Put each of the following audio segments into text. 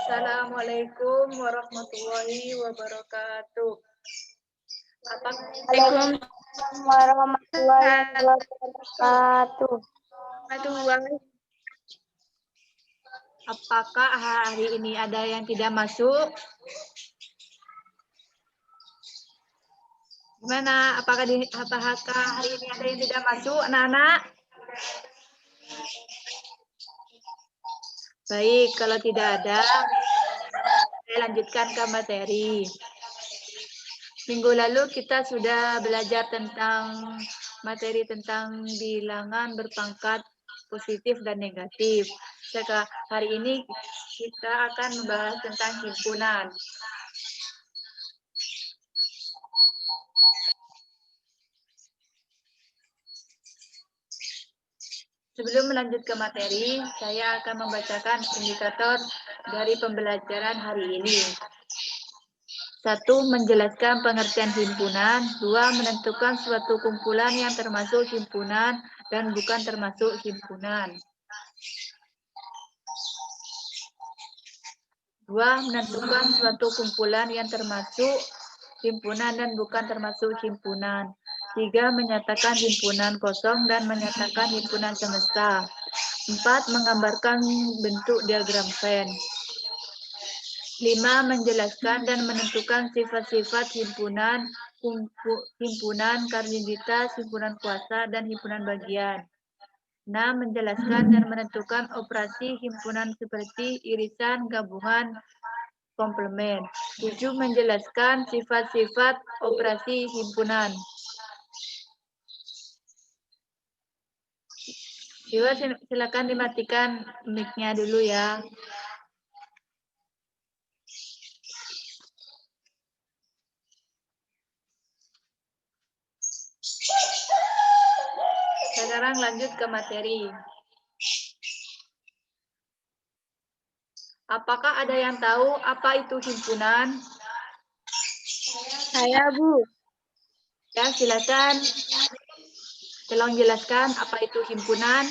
Assalamualaikum warahmatullahi wabarakatuh. Waalaikumsalam warahmatullahi wabarakatuh. Apakah hari ini ada yang tidak masuk? Gimana? Apakah hari ini ada yang tidak masuk, anak-anak? Baik, kalau tidak ada, saya lanjutkan ke materi. Minggu lalu kita sudah belajar tentang materi tentang bilangan berpangkat positif dan negatif. Hari ini kita akan membahas tentang himpunan. Sebelum melanjut ke materi, saya akan membacakan indikator dari pembelajaran hari ini. 1. Menjelaskan pengertian himpunan. 2. Menentukan suatu kumpulan yang termasuk himpunan dan bukan termasuk himpunan. 2. Menentukan suatu kumpulan yang termasuk himpunan dan bukan termasuk himpunan. 3. Menyatakan himpunan kosong dan menyatakan himpunan semesta. 4. Menggambarkan bentuk diagram Venn. 5. Menjelaskan dan menentukan sifat-sifat himpunan, kardinalitas, himpunan kuasa, dan himpunan bagian. 6. Menjelaskan dan menentukan operasi himpunan seperti irisan, gabungan, komplement. 7. Menjelaskan sifat-sifat operasi himpunan. Silakan dimatikan mic-nya dulu ya. Sekarang lanjut ke materi. Apakah ada yang tahu apa itu himpunan? Saya, Bu. Ya, silakan. Tolong jelaskan apa itu himpunan.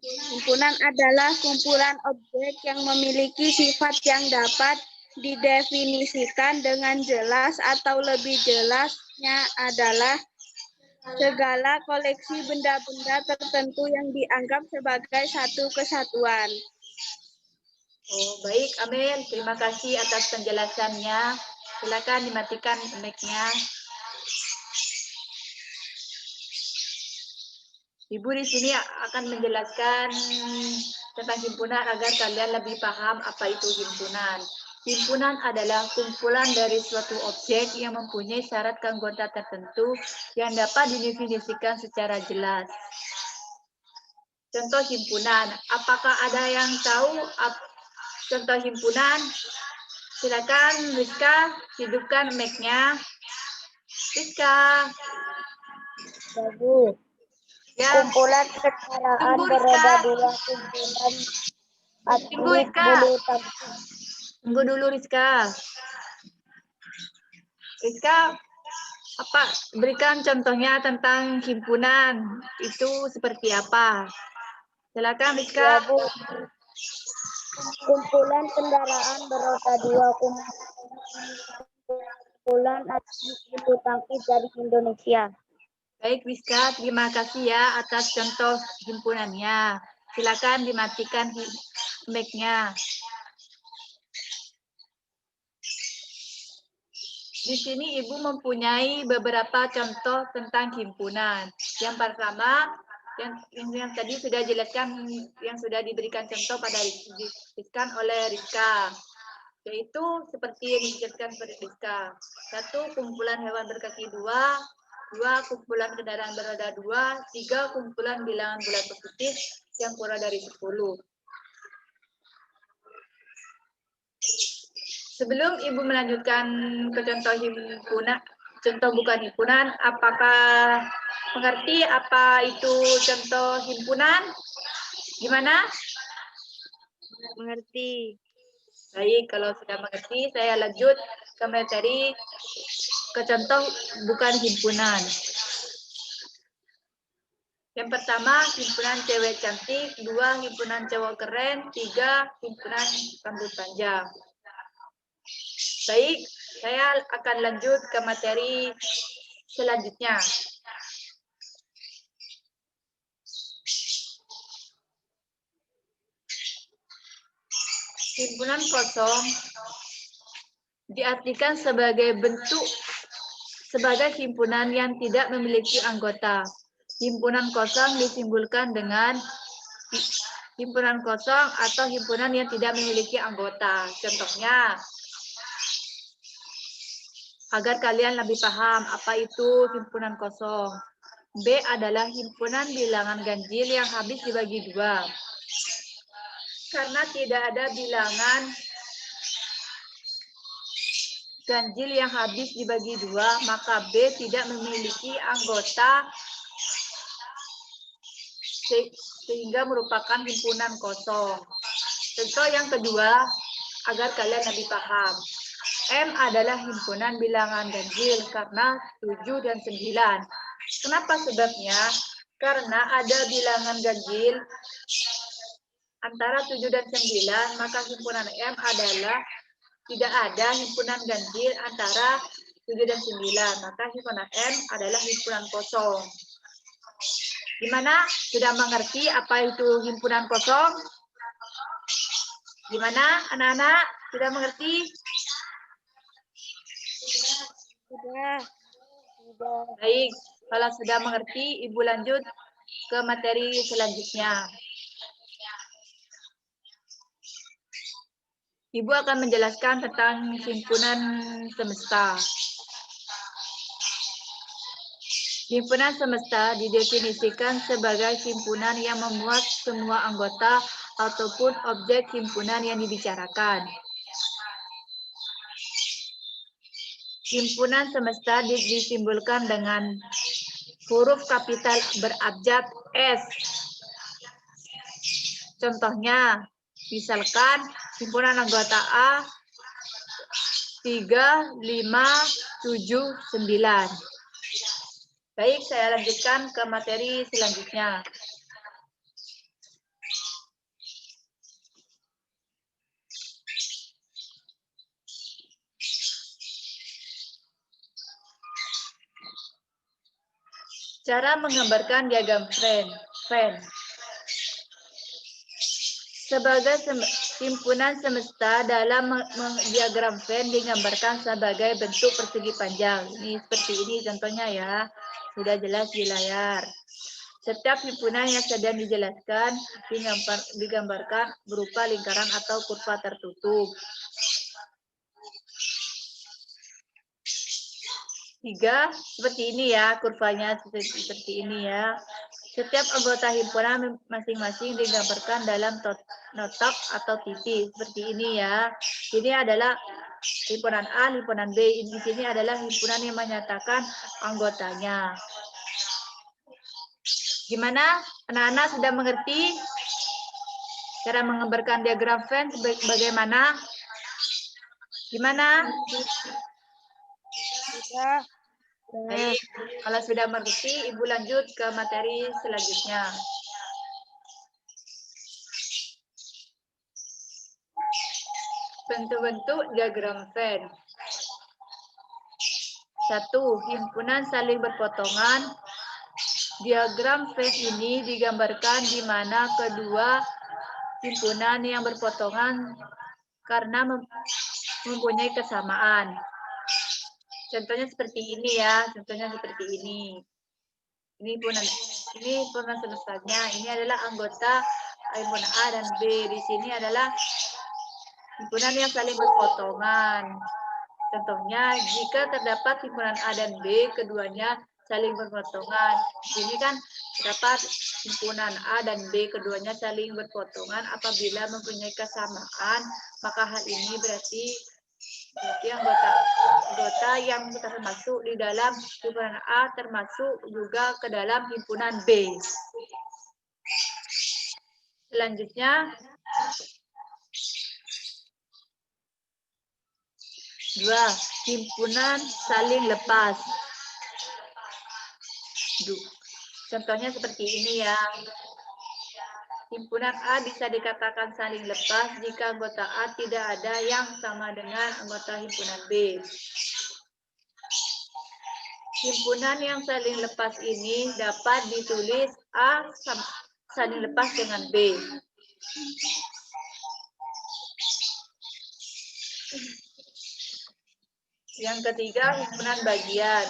Himpunan adalah kumpulan objek yang memiliki sifat yang dapat didefinisikan dengan jelas atau lebih jelasnya adalah segala koleksi benda-benda tertentu yang dianggap sebagai satu kesatuan. Oh, baik, Amin. Terima kasih atas penjelasannya. Silakan dimatikan mic-nya. Ibu di sini akan menjelaskan tentang himpunan agar kalian lebih paham apa itu himpunan. Himpunan adalah kumpulan dari suatu objek yang mempunyai syarat keanggotaan tertentu yang dapat didefinisikan secara jelas. Contoh himpunan. Apakah ada yang tahu contoh himpunan? Silakan Rizka, hidupkan mic-nya. Rizka. Bagus. Ya. Kumpulan kendaraan Tunggu, beroda Rizka. dua, kumpulan Tunggu, atlet Rizka. bulu tangkis. Tunggu dulu, Rizka. Rizka, berikan contohnya tentang himpunan. Itu seperti apa? Silakan, Rizka. Ya, Bu. Kumpulan kendaraan beroda dua, kumpulan atlet bulu tangkis dari Indonesia. Baik, Rizka, terima kasih ya atas contoh himpunannya. Silakan dimatikan mic-nya. Di sini Ibu mempunyai beberapa contoh tentang himpunan. Yang pertama, yang tadi sudah jelaskan, yang sudah diberikan contoh pada Rizka oleh Rizka. Yaitu seperti yang dijelaskan oleh Rizka. 1. Kumpulan hewan berkaki 2. 2. Kumpulan kendaraan beroda 2. 3. Kumpulan bilangan bulat positif yang kurang dari 10. Sebelum Ibu melanjutkan ke contoh himpunan, contoh bukan himpunan, apakah mengerti apa itu contoh himpunan? Gimana? Mengerti. Baik, kalau sudah mengerti, saya lanjut ke materi ke contoh bukan himpunan. Yang pertama, himpunan cewek cantik. 2, himpunan cowok keren. 3, himpunan rambut panjang. Baik, saya akan lanjut ke materi selanjutnya. Himpunan kosong diartikan sebagai himpunan yang tidak memiliki anggota. Himpunan kosong disimpulkan dengan himpunan kosong atau himpunan yang tidak memiliki anggota. Contohnya, agar kalian lebih paham apa itu himpunan kosong. B adalah himpunan bilangan ganjil yang habis dibagi 2. Karena tidak ada bilangan ganjil yang habis dibagi 2, maka B tidak memiliki anggota sehingga merupakan himpunan kosong. Contoh yang kedua, agar kalian lebih paham. M adalah himpunan bilangan ganjil karena 7 dan 9. Kenapa sebabnya? Karena ada bilangan ganjil antara 7 dan 9, maka himpunan M adalah tidak ada himpunan ganjil antara 7 dan 9, maka himpunan M adalah himpunan kosong. Gimana? Sudah mengerti apa itu himpunan kosong? Gimana anak-anak? Sudah mengerti? Sudah. Baik, kalau sudah mengerti, Ibu lanjut ke materi selanjutnya. Ibu akan menjelaskan tentang himpunan semesta. Himpunan semesta didefinisikan sebagai himpunan yang memuat semua anggota ataupun objek himpunan yang dibicarakan. Himpunan semesta disimbolkan dengan huruf kapital berabjad S. Contohnya, misalkan himpunan anggota A 3, 5, 7, 9. Baik, saya lanjutkan ke materi selanjutnya. Cara menggambarkan diagram Venn. Sebagai himpunan semesta dalam diagram Venn digambarkan sebagai bentuk persegi panjang. Ini seperti ini contohnya ya. Sudah jelas di layar. Setiap himpunan yang sedang dijelaskan digambarkan berupa lingkaran atau kurva tertutup. 3, seperti ini ya, kurvanya seperti ini ya. Setiap anggota himpunan masing-masing digambarkan dalam notak atau titik, seperti ini ya. Ini adalah himpunan A, himpunan B. Di sini adalah himpunan yang menyatakan anggotanya. Gimana? Anak-anak sudah mengerti cara menggambarkan diagram Venn bagaimana? Gimana? Sudah. Baik, kalau sudah mengerti, Ibu lanjut ke materi selanjutnya. Bentuk-bentuk diagram Venn. 1. Himpunan saling berpotongan. Diagram Venn ini digambarkan di mana kedua himpunan yang berpotongan karena mempunyai kesamaan. Contohnya seperti ini ya, contohnya seperti ini. Ini himpunan semestanya. Ini adalah anggota himpunan A dan B. Di sini adalah himpunan yang saling berpotongan. Contohnya, jika terdapat himpunan A dan B, keduanya saling berpotongan. Di sini kan terdapat himpunan A dan B, keduanya saling berpotongan apabila mempunyai kesamaan, maka hal ini berarti anggota yang termasuk di dalam himpunan A termasuk juga ke dalam himpunan B. Selanjutnya, 2. Himpunan saling lepas. Contohnya seperti ini ya. Himpunan A bisa dikatakan saling lepas jika anggota A tidak ada yang sama dengan anggota himpunan B. Himpunan yang saling lepas ini dapat ditulis A saling lepas dengan B. Yang ketiga, himpunan bagian.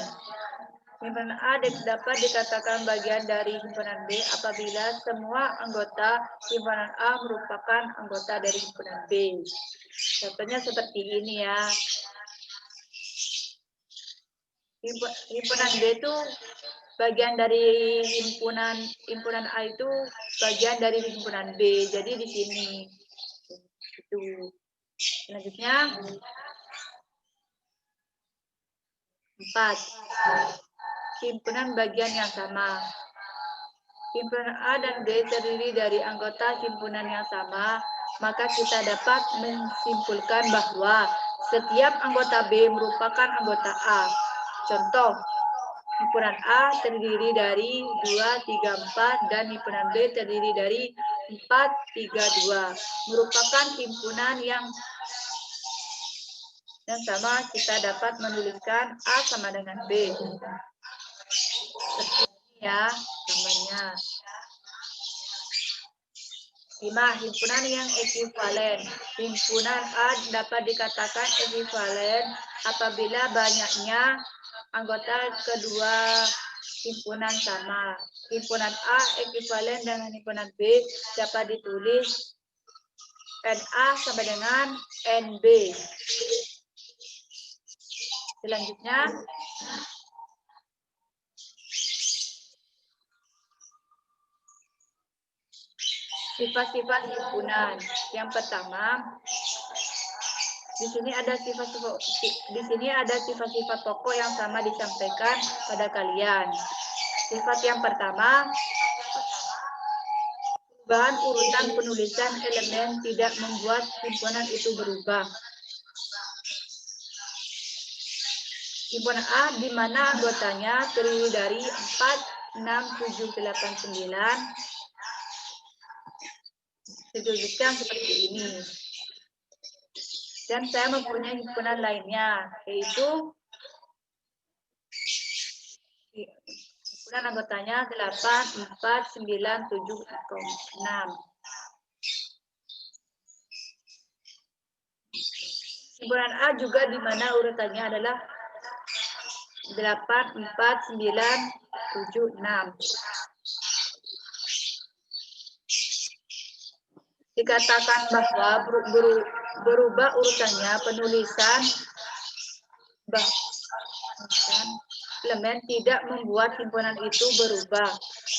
Himpunan A dapat dikatakan bagian dari himpunan B apabila semua anggota himpunan A merupakan anggota dari himpunan B. Contohnya seperti ini ya. Himpunan B itu bagian dari himpunan A itu bagian dari himpunan B. Jadi di sini. Itu. Selanjutnya 4. Himpunan bagian yang sama. Himpunan A dan B terdiri dari anggota himpunan yang sama, maka kita dapat menyimpulkan bahwa setiap anggota B merupakan anggota A. Contoh, himpunan A terdiri dari 2, 3, 4, dan himpunan B terdiri dari 4, 3, 2. Merupakan himpunan yang sama, kita dapat menuliskan A sama dengan B. Seperti ini ya gambarnya. 5. Himpunan yang ekuivalen. Himpunan A dapat dikatakan ekuivalen apabila banyaknya anggota kedua himpunan sama. Himpunan A ekuivalen dengan himpunan B dapat ditulis NA sama dengan NB. Selanjutnya, sifat-sifat himpunan. Yang pertama, di sini ada sifat-sifat pokok yang sama disampaikan pada kalian. Sifat yang pertama, perubahan urutan penulisan elemen tidak membuat himpunan itu berubah. Himpunan A di mana anggotanya terdiri dari 4, 6, 7, 8, 9. Disebutkan seperti ini. Dan saya mempunyai himpunan lainnya, yaitu himpunan anggotanya 8, 4, 9, 7, 6. Himpunan A juga di mana urutannya adalah 8, 4, 9, 7, 6. Dikatakan bahwa berubah urutannya penulisan elemen tidak membuat himpunan itu berubah.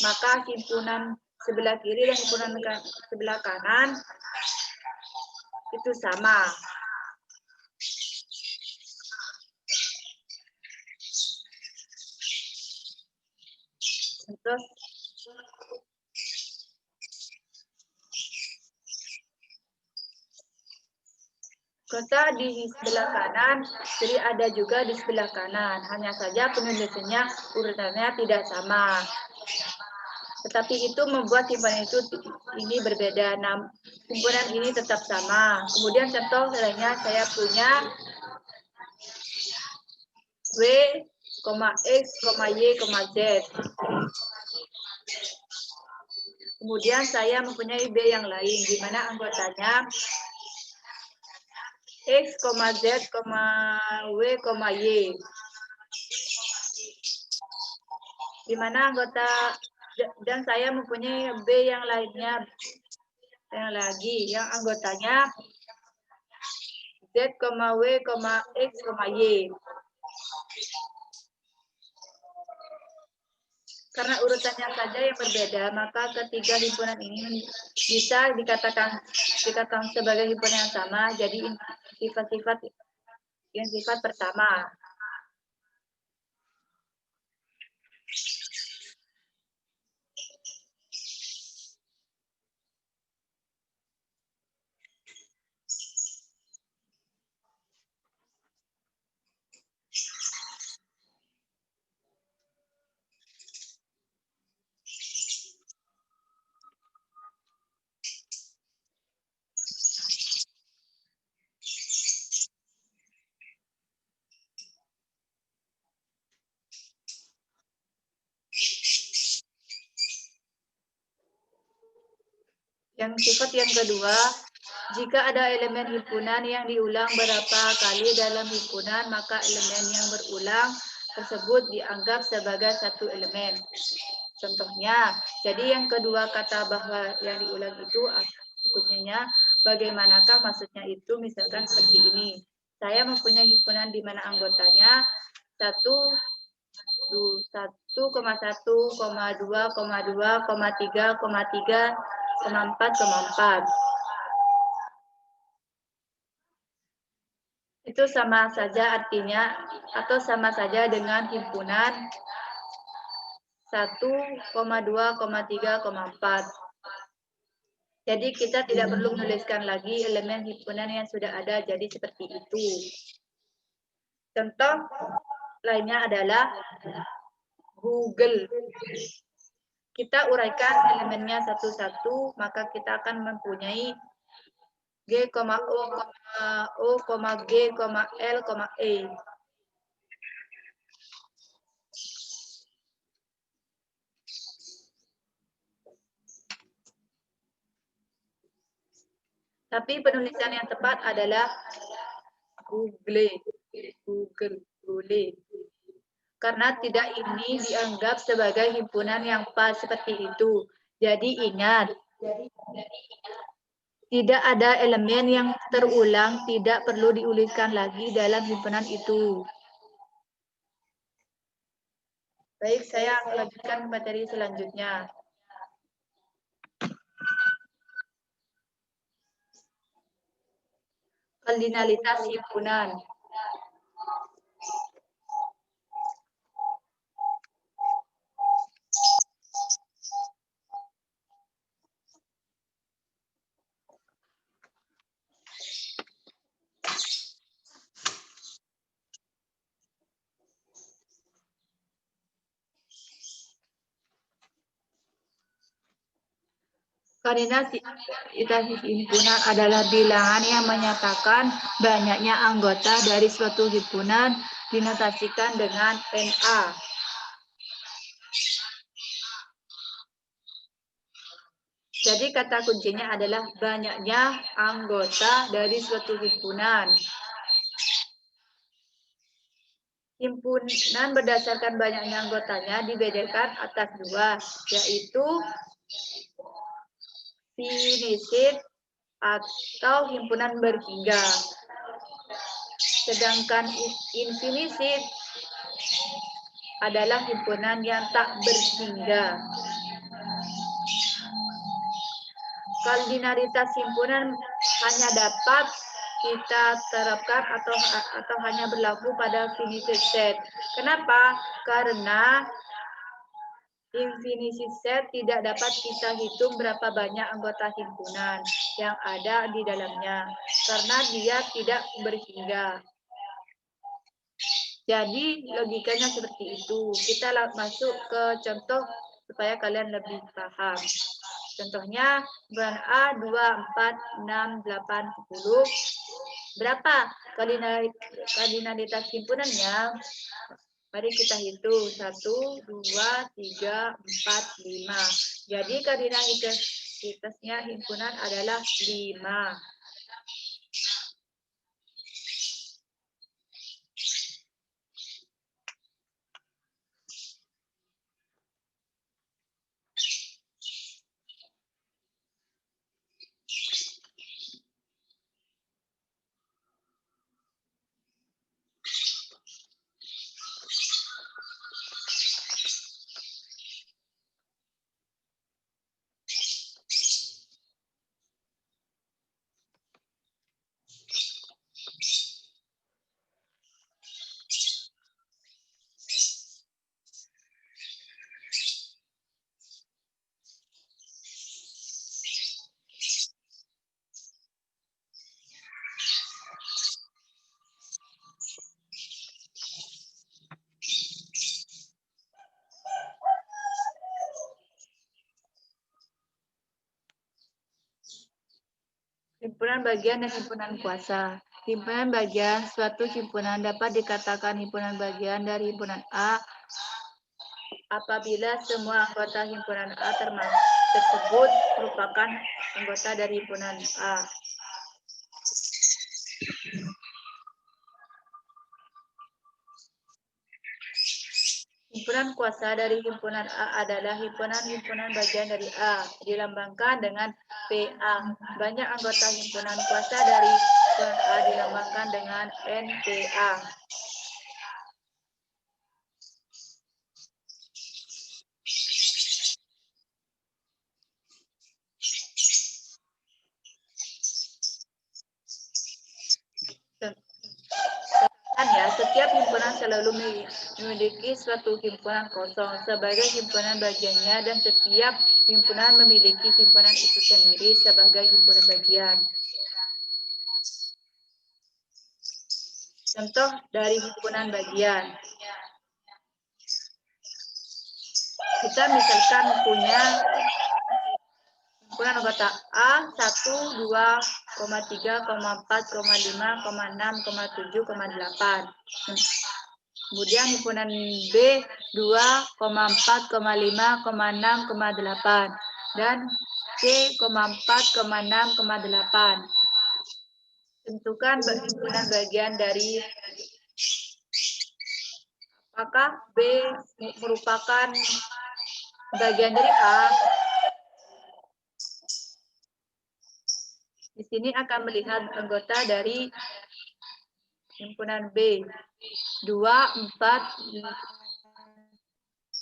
Maka himpunan sebelah kiri dan himpunan sebelah kanan itu sama. Terus kota di sebelah kanan, jadi ada juga di sebelah kanan. Hanya saja penulisannya urutannya tidak sama. Tetapi itu membuat himpunan itu ini berbeda. Nah, himpunan ini tetap sama. Kemudian contoh lainnya saya punya W, X, Y, Z. Kemudian saya mempunyai B yang lain, di mana anggotanya X, Z, W, Y. Di mana anggota dan saya mempunyai B yang lainnya yang anggotanya Z, W, X, Y. Karena urutannya saja yang berbeda, maka ketiga himpunan ini bisa dikatakan sebagai himpunan yang sama. Jadi sifat pertama. Yang sifat yang kedua, jika ada elemen himpunan yang diulang berapa kali dalam himpunan, maka elemen yang berulang tersebut dianggap sebagai satu elemen. Contohnya, jadi yang kedua kata bahwa yang diulang itu berikutnya, bagaimanakah maksudnya itu? Misalkan seperti ini. Saya mempunyai himpunan di mana anggotanya 1,2,3,4,4. Itu sama saja artinya atau sama saja dengan himpunan 1,2,3,4. Jadi kita tidak perlu menuliskan lagi elemen himpunan yang sudah ada, jadi seperti itu. Contoh lainnya adalah Google. Kita uraikan elemennya satu-satu, maka kita akan mempunyai G, O, G, L, E. Tapi penulisan yang tepat adalah Google. Karena tidak ini dianggap sebagai himpunan yang pas seperti itu. Jadi ingat, tidak ada elemen yang terulang, tidak perlu diuliskan lagi dalam himpunan itu. Baik, saya lanjutkan materi selanjutnya. Kardinalitas himpunan. Kardinalitas himpunan adalah bilangan yang menyatakan banyaknya anggota dari suatu himpunan, dinotasikan dengan NA. Jadi kata kuncinya adalah banyaknya anggota dari suatu himpunan. Himpunan berdasarkan banyaknya anggotanya dibedakan atas dua, yaitu finite atau himpunan berhingga. Sedangkan infinite adalah himpunan yang tak berhingga. Kardinalitas himpunan hanya dapat kita terapkan atau hanya berlaku pada finite set. Kenapa? Karena infinite set tidak dapat kita hitung berapa banyak anggota himpunan yang ada di dalamnya, karena dia tidak berhingga. Jadi logikanya seperti itu. Kita masuk ke contoh supaya kalian lebih paham. Contohnya bulan A 2, 4, 6, 8, 10. Berapa kardinalitas himpunannya? Mari kita hitung. 1, 2, 3, 4, 5. Jadi kardinalitasnya himpunan adalah 5. Himpunan bagian dan himpunan kuasa. Himpunan bagian, suatu himpunan dapat dikatakan himpunan bagian dari himpunan A apabila semua anggota himpunan A tersebut merupakan anggota dari himpunan A. Himpunan kuasa dari himpunan A adalah himpunan-himpunan bagian dari A, dilambangkan dengan PA. Banyak anggota himpunan kuasa dari himpunan A dilambangkan dengan NPA. Ya, setiap himpunan selalu memiliki suatu himpunan kosong sebagai himpunan bagiannya dan setiap himpunan memiliki himpunan itu sendiri sebagai himpunan bagian. Contoh dari himpunan bagian. Kita misalkan punya himpunan anggota A 1, 2, 3, 4, 5, 6, 7, 8. Kemudian himpunan B 2, 4, 5, 6, 8. Dan C, 4, 6, 8. Tentukan himpunan bagian dari apakah B merupakan bagian dari A. Di sini akan melihat anggota dari himpunan B. 2, 4,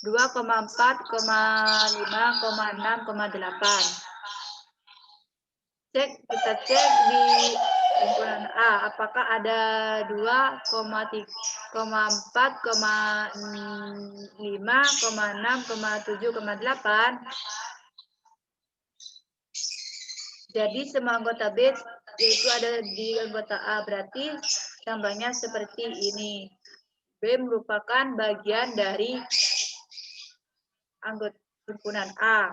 2,4, 5, 6,8. Kita cek di himpunan A, apakah ada 2,4, 5, 6, 7, 8. Jadi semua anggota B yaitu ada di anggota A, berarti tambahnya seperti ini. B merupakan bagian dari anggota himpunan A.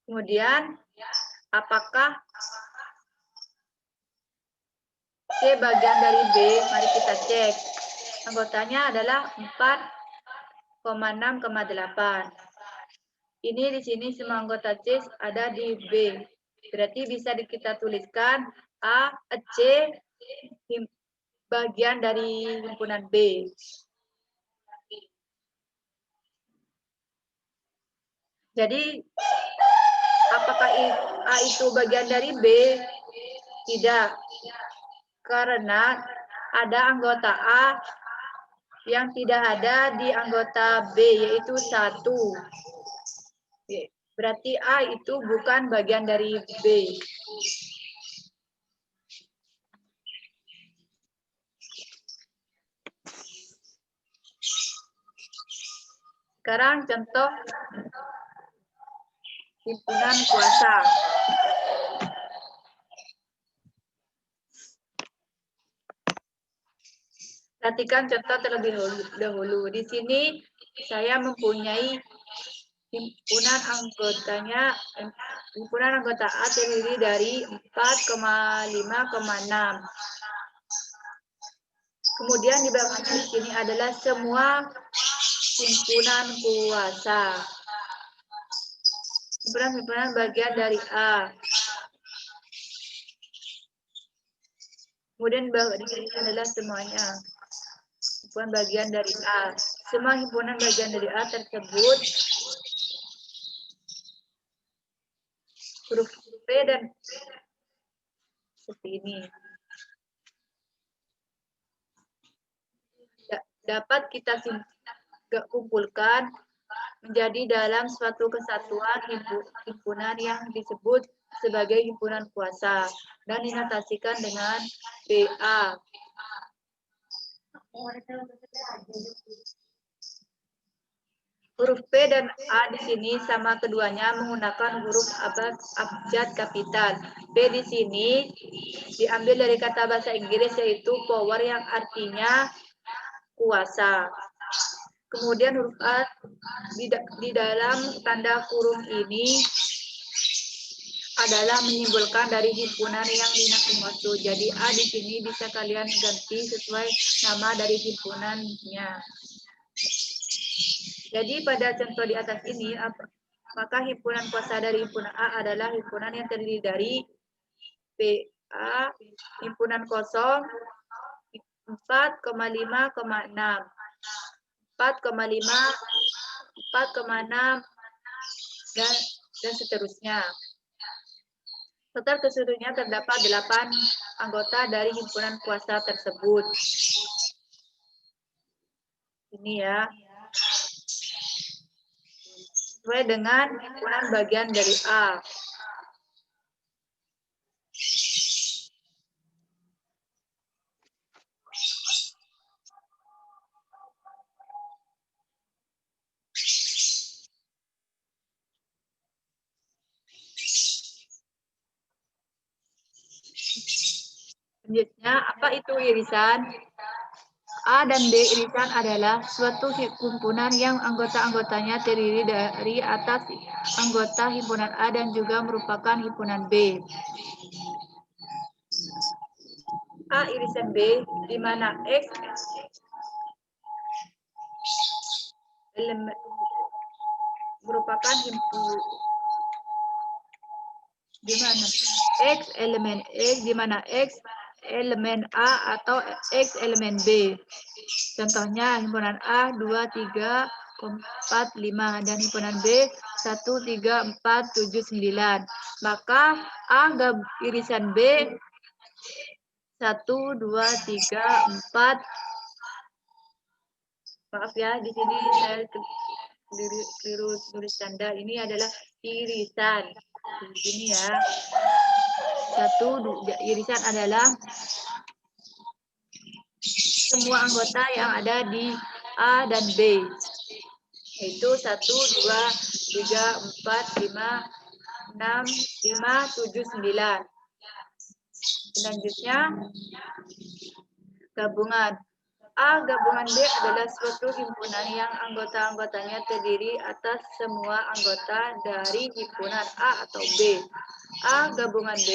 Kemudian, apakah C bagian dari B? Mari kita cek. Anggotanya adalah 4,6,8. Ini di sini semua anggota C ada di B. Berarti bisa kita tuliskan C bagian dari himpunan B. Jadi, apakah A itu bagian dari B? Tidak. Karena ada anggota A yang tidak ada di anggota B, yaitu 1. Berarti A itu bukan bagian dari B. Sekarang contoh himpunan kuasa. Perhatikan contoh terlebih dahulu. Di sini saya mempunyai himpunan anggota A terdiri dari 4,5,6. Kemudian di bawahnya di sini adalah semua himpunan kuasa. Himpunan bagian dari A. Kemudian di bawah ini adalah semuanya himpunan bagian dari A. Semua himpunan bagian dari A tersebut huruf P dan seperti ini. Dapat kita kumpulkan menjadi dalam suatu kesatuan himpunan yang disebut sebagai himpunan kuasa dan dinotasikan dengan PA. Huruf P dan A di sini sama keduanya menggunakan huruf abjad kapital. P di sini diambil dari kata bahasa Inggris yaitu power yang artinya kuasa. Kemudian huruf A di dalam tanda kurung ini adalah menyimpulkan dari himpunan yang dimaksud. Jadi A di sini bisa kalian ganti sesuai nama dari himpunannya. Jadi pada contoh di atas ini maka himpunan kuasa dari himpunan A adalah himpunan yang terdiri dari PA, himpunan kosong 4,5,6, 4,5, 4,6, dan seterusnya. Total keseluruhannya terdapat 8 anggota dari himpunan kuasa tersebut. Ini ya. Sesuai dengan himpunan bagian dari A. Selanjutnya, apa itu irisan? A dan B irisan adalah suatu himpunan yang anggota-anggotanya terdiri dari atas anggota himpunan A dan juga merupakan himpunan B. A irisan B, di mana X merupakan himpunan, di mana X elemen X, di mana X elemen A atau X elemen B. Contohnya himpunan A 2, 3, 4, 5 dan himpunan B 1, 3, 4, 7, 9. Maka A irisan B 1, 2, 3, 4. Maaf ya, di sini saya keliru tulis tanda. Ini adalah irisan. Di sini ya. 1, irisan adalah semua anggota yang ada di A dan B. Yaitu 1, 2, 3, 4, 5, 6, 5, 7, 9. Selanjutnya, gabungan. A gabungan B adalah suatu himpunan yang anggota-anggotanya terdiri atas semua anggota dari himpunan A atau B. A gabungan B,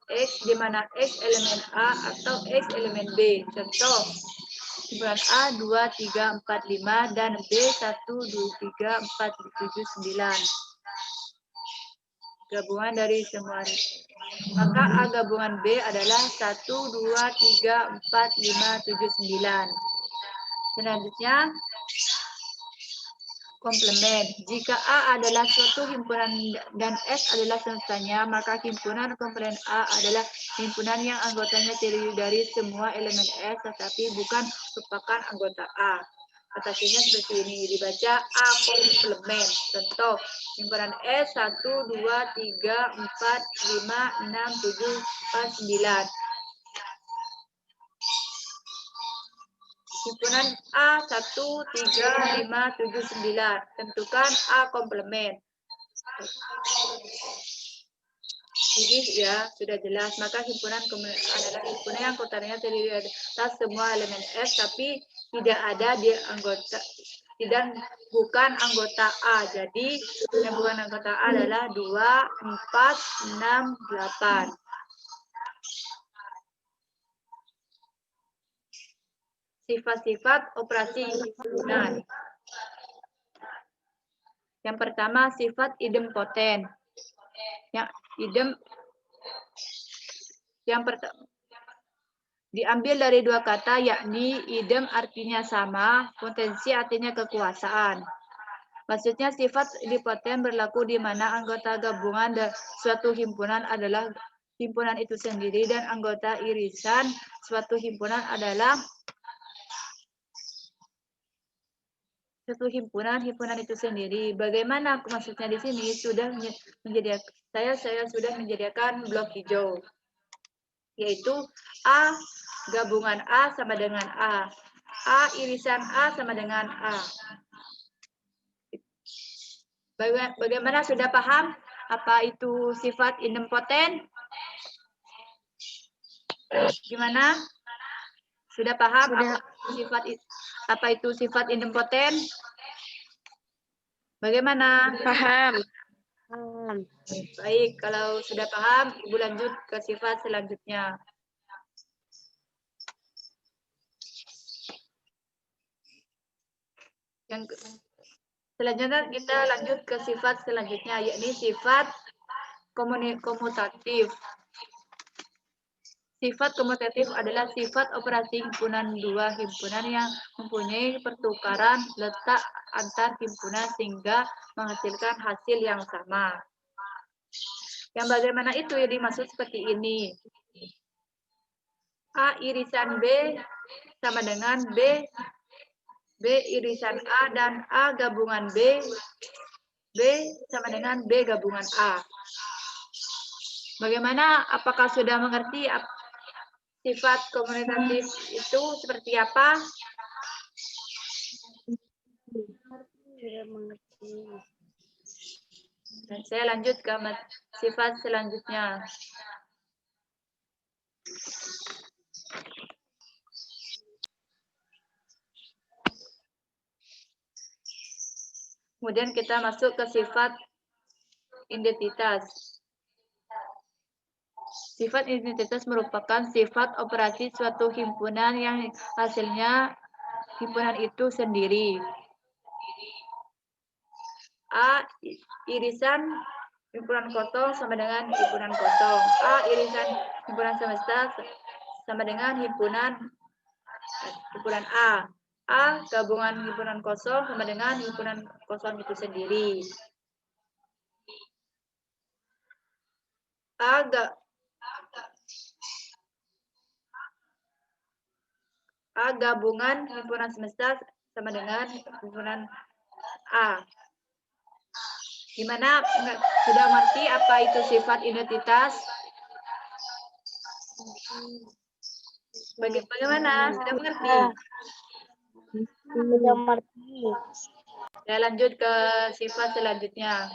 X di mana X elemen A atau X elemen B. Contoh, himpunan A 2, 3, 4, 5 dan B 1, 2, 3, 4, 7, 9. Gabungan dari semua. Maka A gabungan B adalah 1, 2, 3, 4, 5, 7, 9. Selanjutnya, komplement. Jika A adalah suatu himpunan dan S adalah semestanya, maka himpunan komplement A adalah himpunan yang anggotanya terdiri dari semua elemen S, tetapi bukan merupakan anggota A. Atasinya seperti ini, dibaca A komplement. Contoh, himpunan S 1, 2, 3, 4, 5, 6, 7, 9. Himpunan A 1, 3, 5, 7, 9. Tentukan A komplement. Jadi ya sudah jelas. Maka himpunan adalah himpunan yang anggotanya terdiri atas semua elemen S, tapi tidak ada di anggota dan bukan anggota A. Jadi yang bukan anggota A adalah 2, 4, 6, 8. Sifat-sifat operasi himpunan. Yang pertama, sifat idempoten. Yang pertama diambil dari dua kata, yakni idem artinya sama, potensi artinya kekuasaan. Maksudnya sifat idempoten berlaku di mana anggota gabungan suatu himpunan adalah himpunan itu sendiri dan anggota irisan suatu himpunan adalah satu himpunan itu sendiri. Bagaimana maksudnya di sini? Saya sudah menyediakan blok hijau, yaitu A gabungan A sama dengan A irisan A sama dengan A. Bagaimana, sudah paham apa itu sifat idempoten? Gimana? Sudah paham apa itu sifat idempoten? Bagaimana? Paham. Baik, kalau sudah paham, Ibu lanjut ke sifat selanjutnya. Selanjutnya kita lanjut ke sifat selanjutnya, yakni sifat komutatif. Sifat komutatif adalah sifat operasi himpunan dua himpunan yang mempunyai pertukaran letak antar himpunan sehingga menghasilkan hasil yang sama. Yang bagaimana itu yang dimaksud seperti ini. A irisan B sama dengan B irisan A dan A gabungan B sama dengan B gabungan A. Bagaimana? Apakah sudah mengerti sifat komutatif itu seperti apa? Tidak mengerti. Dan saya lanjut ke sifat selanjutnya. Kemudian kita masuk ke sifat identitas. Sifat identitas merupakan sifat operasi suatu himpunan yang hasilnya himpunan itu sendiri. A irisan himpunan kosong sama dengan himpunan kosong. A irisan himpunan semesta sama dengan himpunan A. A gabungan himpunan kosong sama dengan himpunan kosong itu sendiri. A gabungan himpunan semesta sama dengan himpunan A. Gimana? Sudah mengerti apa itu sifat identitas? Bagaimana? Sudah mengerti? Sudah mengerti. Saya lanjut ke sifat selanjutnya.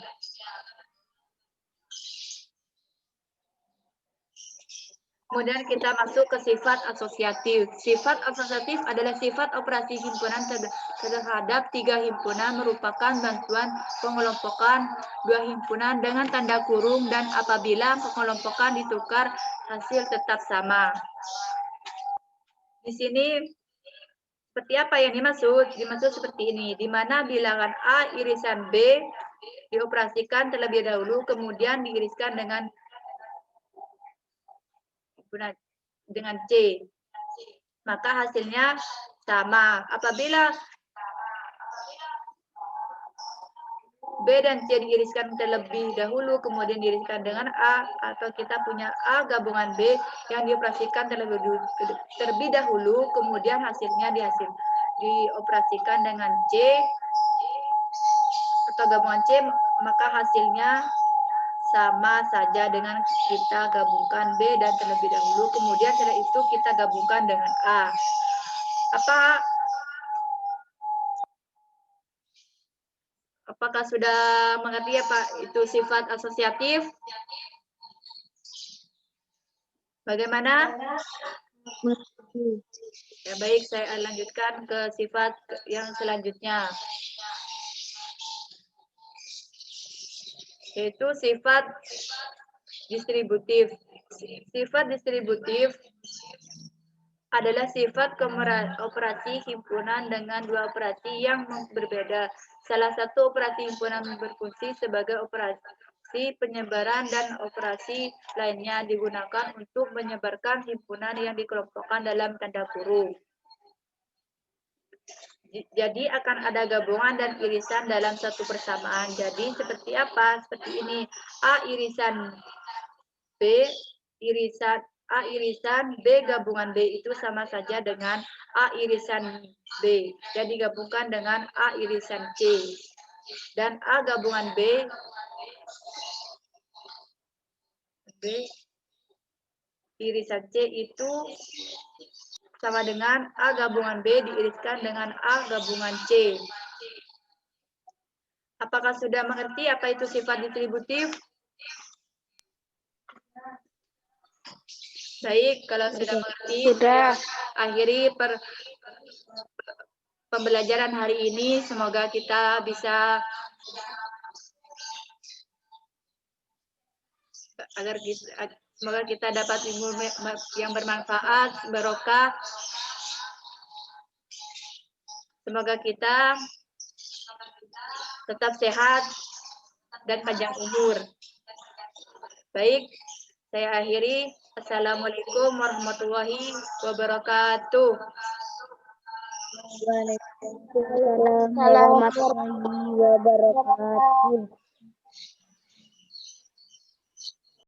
Kemudian kita masuk ke sifat asosiatif. Sifat asosiatif adalah sifat operasi himpunan terhadap tiga himpunan merupakan bantuan pengelompokan dua himpunan dengan tanda kurung dan apabila pengelompokan ditukar hasil tetap sama. Di sini seperti apa yang dimaksud? Dimaksud seperti ini, di mana bilangan A irisan B dioperasikan terlebih dahulu kemudian diiriskan dengan C, maka hasilnya sama. Apabila B dan C diiriskan terlebih dahulu, kemudian diiriskan dengan A, atau kita punya A gabungan B yang dioperasikan terlebih dahulu, kemudian hasilnya dioperasikan dengan C, atau gabungan C, maka hasilnya sama saja dengan kita gabungkan B dan terlebih dahulu, kemudian setelah itu kita gabungkan dengan A. Apakah sudah mengerti apa itu sifat asosiatif? Bagaimana? Ya baik, saya lanjutkan ke sifat yang selanjutnya. Yaitu sifat distributif. Sifat distributif adalah sifat operasi himpunan dengan dua operasi yang berbeda. Salah satu operasi himpunan berfungsi sebagai operasi penyebaran dan operasi lainnya digunakan untuk menyebarkan himpunan yang dikelompokkan dalam tanda kurung. Jadi akan ada gabungan dan irisan dalam satu persamaan. Jadi seperti apa? Seperti ini. A irisan B irisan B gabungan B itu sama saja dengan A irisan B. Jadi gabungkan dengan A irisan C. Dan A gabungan B irisan C itu sama dengan A gabungan B diiriskan dengan A gabungan C. Apakah sudah mengerti apa itu sifat distributif? Baik, kalau sudah mengerti, Sudah. akhiri pembelajaran hari ini. Semoga kita bisa semoga kita dapat ilmu yang bermanfaat, barokah. Semoga kita tetap sehat dan panjang umur. Baik, saya akhiri. Assalamualaikum warahmatullahi wabarakatuh. Waalaikumsalam warahmatullahi wabarakatuh.